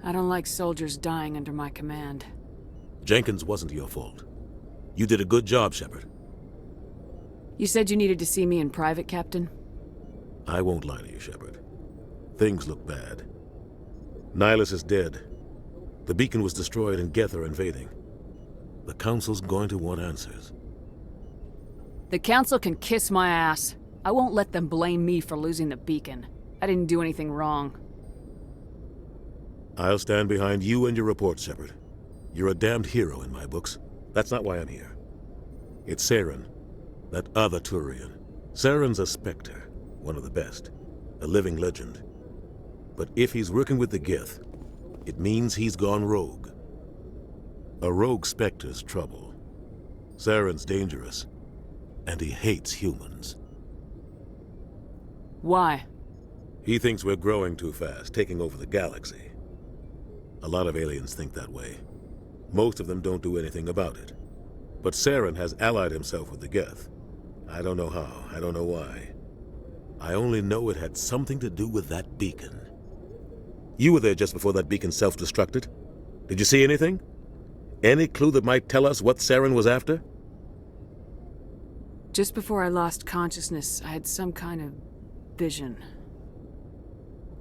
I don't like soldiers dying under my command. Jenkins wasn't your fault. You did a good job, Shepard. You said you needed to see me in private, Captain? I won't lie to you, Shepard. Things look bad. Nihilus is dead. The beacon was destroyed and Geth are invading. The Council's going to want answers. The Council can kiss my ass. I won't let them blame me for losing the beacon. I didn't do anything wrong. I'll stand behind you and your report, Shepard. You're a damned hero in my books. That's not why I'm here. It's Saren, that other Turian. Saren's a Spectre, one of the best. A living legend. But if he's working with the Geth, it means he's gone rogue. A rogue Spectre's trouble. Saren's dangerous, and he hates humans. Why? He thinks we're growing too fast, taking over the galaxy. A lot of aliens think that way. Most of them don't do anything about it. But Saren has allied himself with the Geth. I don't know how, I don't know why. I only know it had something to do with that beacon. You were there just before that beacon self-destructed. Did you see anything? Any clue that might tell us what Saren was after? Just before I lost consciousness, I had some kind of vision.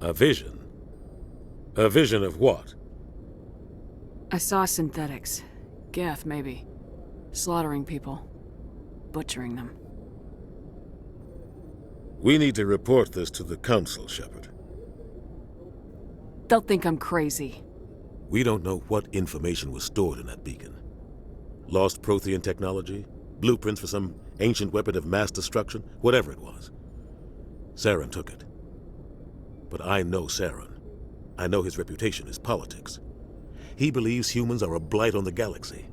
A vision? A vision of what? I saw synthetics. Geth, maybe. Slaughtering people. Butchering them. We need to report this to the Council, Shepard. They'll think I'm crazy. We don't know what information was stored in that beacon. Lost Prothean technology? Blueprints for some ancient weapon of mass destruction? Whatever it was. Saren took it. But I know Saren. I know his reputation is politics. He believes humans are a blight on the galaxy.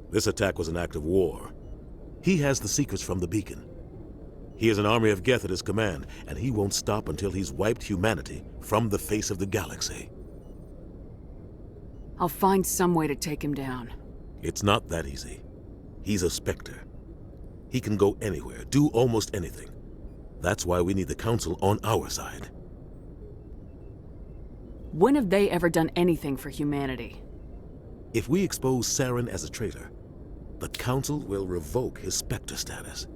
This attack was an act of war. He has the secrets from the beacon. He has an army of Geth at his command, and he won't stop until he's wiped humanity from the face of the galaxy. I'll find some way to take him down. It's not that easy. He's a Spectre. He can go anywhere, do almost anything. That's why we need the Council on our side. When have they ever done anything for humanity? If we expose Saren as a traitor, the Council will revoke his Spectre status.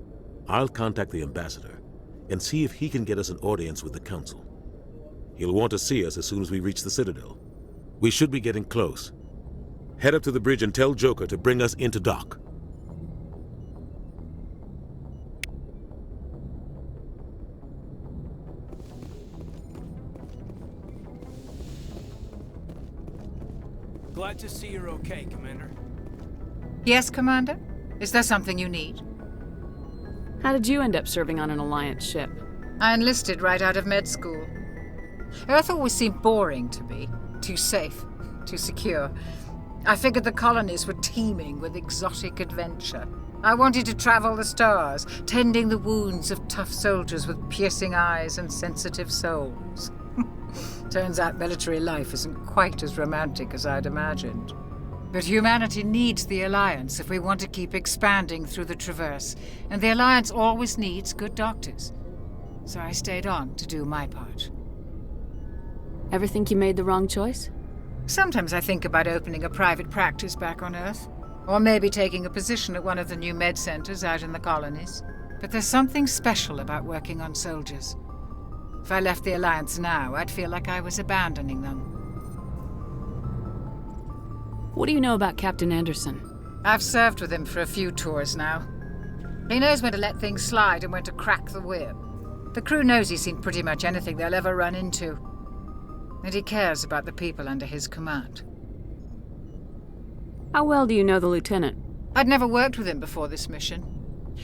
I'll contact the Ambassador and see if he can get us an audience with the Council. He'll want to see us as soon as we reach the Citadel. We should be getting close. Head up to the bridge and tell Joker to bring us into dock. Glad to see you're okay, Commander. Yes, Commander? Is there something you need? How did you end up serving on an Alliance ship? I enlisted right out of med school. Earth always seemed boring to me. Too safe, too secure. I figured the colonies were teeming with exotic adventure. I wanted to travel the stars, tending the wounds of tough soldiers with piercing eyes and sensitive souls. Turns out military life isn't quite as romantic as I'd imagined. But humanity needs the Alliance if we want to keep expanding through the Traverse, and the Alliance always needs good doctors. So I stayed on to do my part. Ever think you made the wrong choice? Sometimes I think about opening a private practice back on Earth, or maybe taking a position at one of the new med centers out in the colonies. But there's something special about working on soldiers. If I left the Alliance now, I'd feel like I was abandoning them. What do you know about Captain Anderson? I've served with him for a few tours now. He knows when to let things slide and when to crack the whip. The crew knows he's seen pretty much anything they'll ever run into. And he cares about the people under his command. How well do you know the Lieutenant? I'd never worked with him before this mission.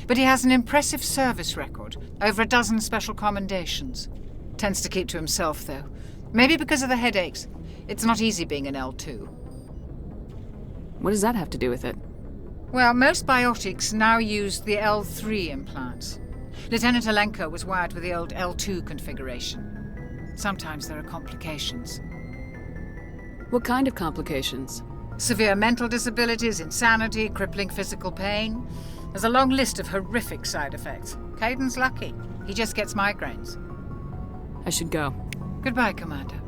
But he has an impressive service record, over a dozen special commendations. Tends to keep to himself, though. Maybe because of the headaches. It's not easy being an L2. What does that have to do with it? Well, most biotics now use the L3 implants. Lieutenant Alenko was wired with the old L2 configuration. Sometimes there are complications. What kind of complications? Severe mental disabilities, insanity, crippling physical pain. There's a long list of horrific side effects. Caden's lucky. He just gets migraines. I should go. Goodbye, Commander.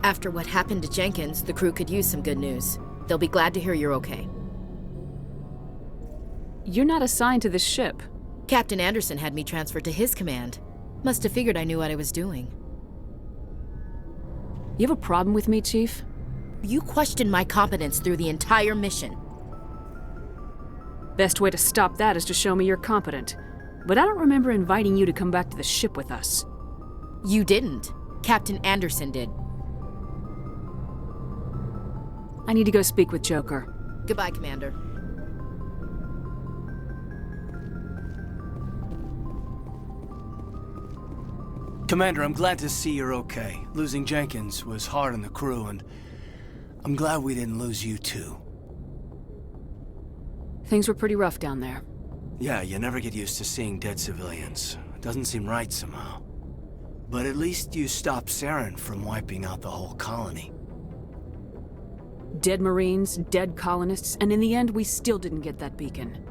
After what happened to Jenkins, the crew could use some good news. They'll be glad to hear you're okay. You're not assigned to this ship. Captain Anderson had me transferred to his command. Must have figured I knew what I was doing. You have a problem with me, Chief? You questioned my competence through the entire mission. Best way to stop that is to show me you're competent. But I don't remember inviting you to come back to the ship with us. You didn't. Captain Anderson did. I need to go speak with Joker. Goodbye, Commander. Commander, I'm glad to see you're okay. Losing Jenkins was hard on the crew, and I'm glad we didn't lose you too. Things were pretty rough down there. Yeah, you never get used to seeing dead civilians. It doesn't seem right somehow. But at least you stopped Saren from wiping out the whole colony. Dead Marines, dead colonists, and in the end, we still didn't get that beacon.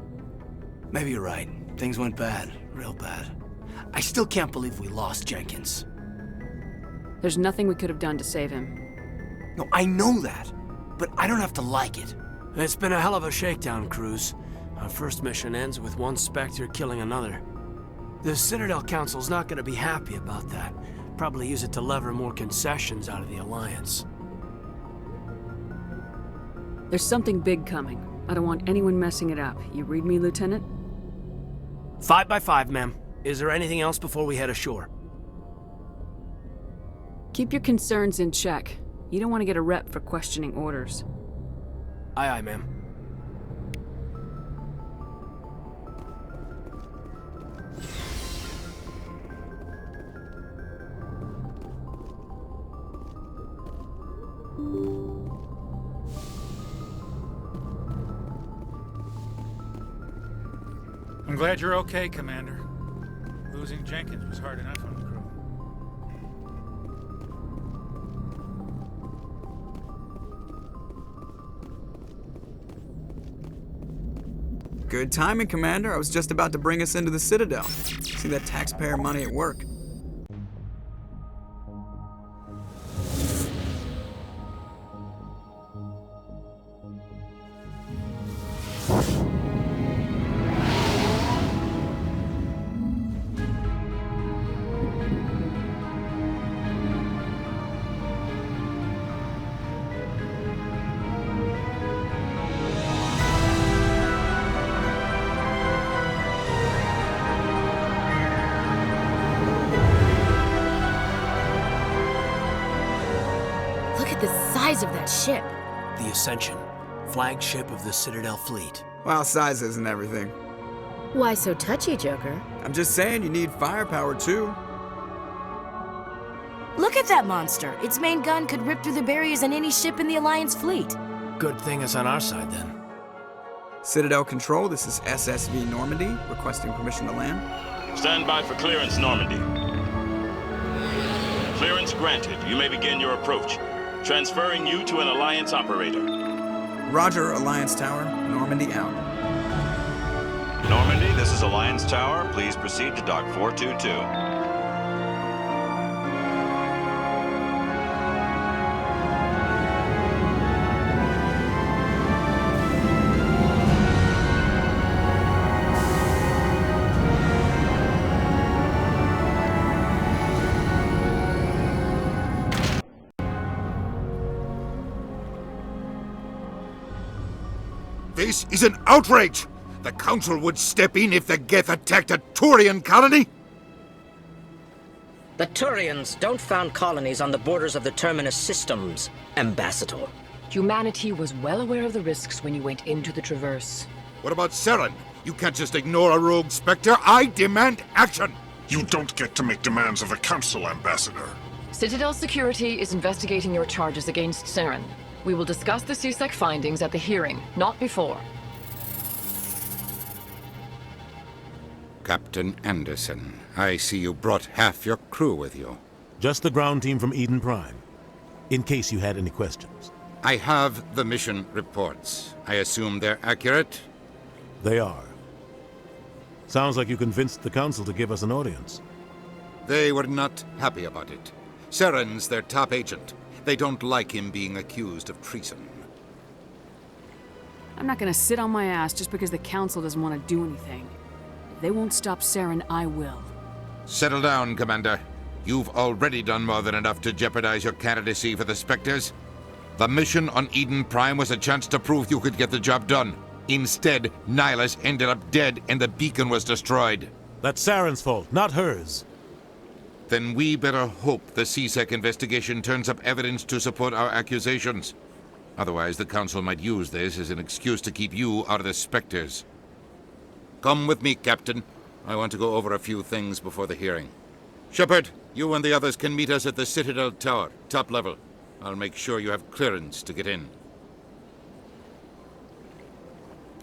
Maybe you're right. Things went bad. Real bad. I still can't believe we lost Jenkins. There's nothing we could have done to save him. No, I know that. But I don't have to like it. It's been a hell of a shakedown, Cruz. Our first mission ends with one Spectre killing another. The Citadel Council's not gonna be happy about that. Probably use it to lever more concessions out of the Alliance. There's something big coming. I don't want anyone messing it up. You read me, Lieutenant? 5 by 5, ma'am. Is there anything else before we head ashore? Keep your concerns in check. You don't want to get a rep for questioning orders. Aye, aye, ma'am. I'm glad you're okay, Commander. Losing Jenkins was hard enough on the crew. Good timing, Commander. I was just about to bring us into the Citadel. See that taxpayer money at work. Size of that ship. The Ascension, flagship of the Citadel fleet. Well, size isn't everything. Why so touchy, Joker? I'm just saying you need firepower, too. Look at that monster. Its main gun could rip through the barriers in any ship in the Alliance fleet. Good thing it's on our side, then. Citadel Control, this is SSV Normandy, requesting permission to land. Stand by for clearance, Normandy. Clearance granted. You may begin your approach. Transferring you to an Alliance operator. Roger, Alliance Tower. Normandy out. Normandy, this is Alliance Tower. Please proceed to Dock 422. This is an outrage! The Council would step in if the Geth attacked a Turian colony? The Turians don't found colonies on the borders of the Terminus systems, Ambassador. Humanity was well aware of the risks when you went into the Traverse. What about Saren? You can't just ignore a rogue Spectre. I demand action! You don't get to make demands of the Council, Ambassador. Citadel Security is investigating your charges against Saren. We will discuss the CSEC findings at the hearing, not before. Captain Anderson, I see you brought half your crew with you. Just the ground team from Eden Prime, in case you had any questions. I have the mission reports. I assume they're accurate? They are. Sounds like you convinced the Council to give us an audience. They were not happy about it. Saren's their top agent. They don't like him being accused of treason. I'm not gonna sit on my ass just because the Council doesn't want to do anything. If they won't stop Saren, I will. Settle down, Commander. You've already done more than enough to jeopardize your candidacy for the Spectres. The mission on Eden Prime was a chance to prove you could get the job done. Instead, Nihilus ended up dead and the beacon was destroyed. That's Saren's fault, not hers. Then we better hope the CSEC investigation turns up evidence to support our accusations. Otherwise, the Council might use this as an excuse to keep you out of the Spectres. Come with me, Captain. I want to go over a few things before the hearing. Shepard, you and the others can meet us at the Citadel Tower, top level. I'll make sure you have clearance to get in.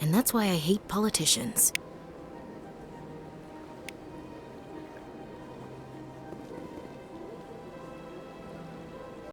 And that's why I hate politicians.